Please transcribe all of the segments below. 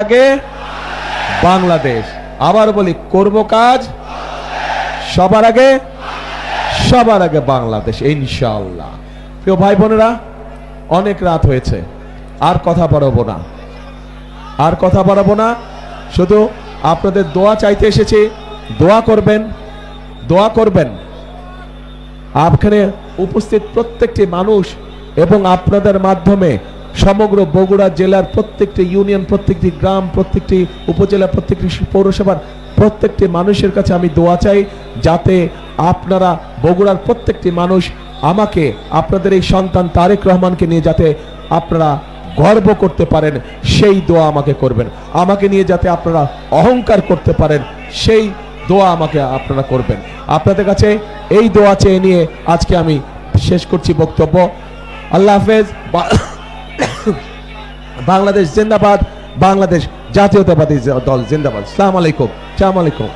আগে বাংলাদেশ। আবার বলি, করব কাজ সবার আগে বাংলাদেশ ইনশাআল্লাহ। প্রিয় ভাই বোনেরা, অনেক রাত হয়েছে, আর কথা বাড়াবো না, শুধু আপনাদের দোয়া চাইতে এসেছি। দোয়া করবেন আপনাদের উপস্থিত প্রত্যেকটি মানুষ এবং আপনাদের মাধ্যমে সমগ্র বগুড়া জেলার প্রত্যেকটি ইউনিয়ন, প্রত্যেকটি গ্রাম, প্রত্যেকটি উপজেলা, প্রত্যেকটি পৌরসভার প্রত্যেকটি মানুষের কাছে আমি দোয়া চাই, যাতে আপনারা বগুড়ার প্রত্যেকটি মানুষ আমাকে, আপনাদের এই সন্তান তারেক রহমানকে নিয়ে যাতে আপনারা গর্ব করতে পারেন, সেই দোয়া আমাকে করবেন। আমাকে নিয়ে যাতে আপনারা অহংকার করতে পারেন, সেই দোয়া আমাকে আপনারা করবেন। আপনাদের কাছে এই দোয়া চেয়ে নিয়ে আজকে আমি শেষ করছি বক্তব্য। আল্লাহ হাফেজ। বাংলাদেশ জিন্দাবাদ, বাংলাদেশ জাতীয়তাবাদী দল জিন্দাবাদ। আসসালামু আলাইকুম। আসসালামু আলাইকুম।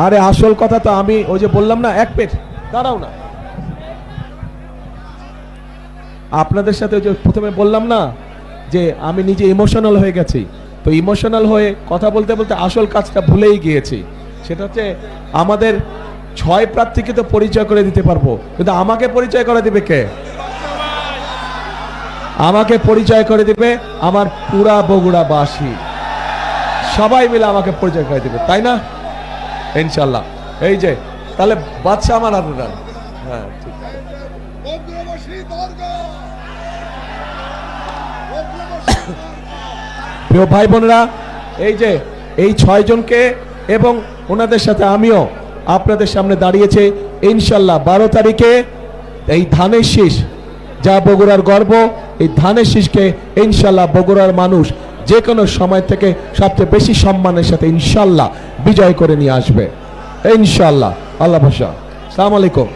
আরে আসল কথা তো আমি ওই যে বললাম না, এক পেট দাঁড়াও না, আপনাদের সাথে ওই যে প্রথমে বললাম না যে আমি নিজে ইমোশনাল হয়ে গেছি, তো ইমোশনাল হয়ে কথা বলতে বলতে আসল কাজটা ভুলেই গিয়েছি। সেটা হচ্ছে আমাদের 6 প্রার্থীকে তো পরিচয় করে দিতে পারবো, কিন্তু আমাকে পরিচয় করে দিবে কে? আমাকে পরিচয় করে দিবে আমার পুরা বগুড়াবাসী, সবাই মিলে আমাকে পরিচয় করে দিবে, তাই না? ইনশাল্লাহ। এই যে তাহলে বাদশা আমার হাতে দেন। হ্যাঁ, ঠিক আছে। প্রিয় ভাই বোনেরা, এই যে এই 6 জনকে এবং ওনাদের সাথে আমিও আপনাদের সামনে দাঁড়িয়েছে, ইনশাল্লাহ 12 তারিখে এই ধানের শীষ, যা বগুড়ার গর্ব, এই ধানের শীষকে ইনশাল্লাহ বগুড়ার মানুষ যে কোনো সময় থেকে সবচেয়ে বেশি সম্মানের সাথে ইনশাল্লাহ বিজয় করে নিয়ে আসবে ইনশাল্লাহ। আল্লাহ ভরসা। আসসালামু আলাইকুম।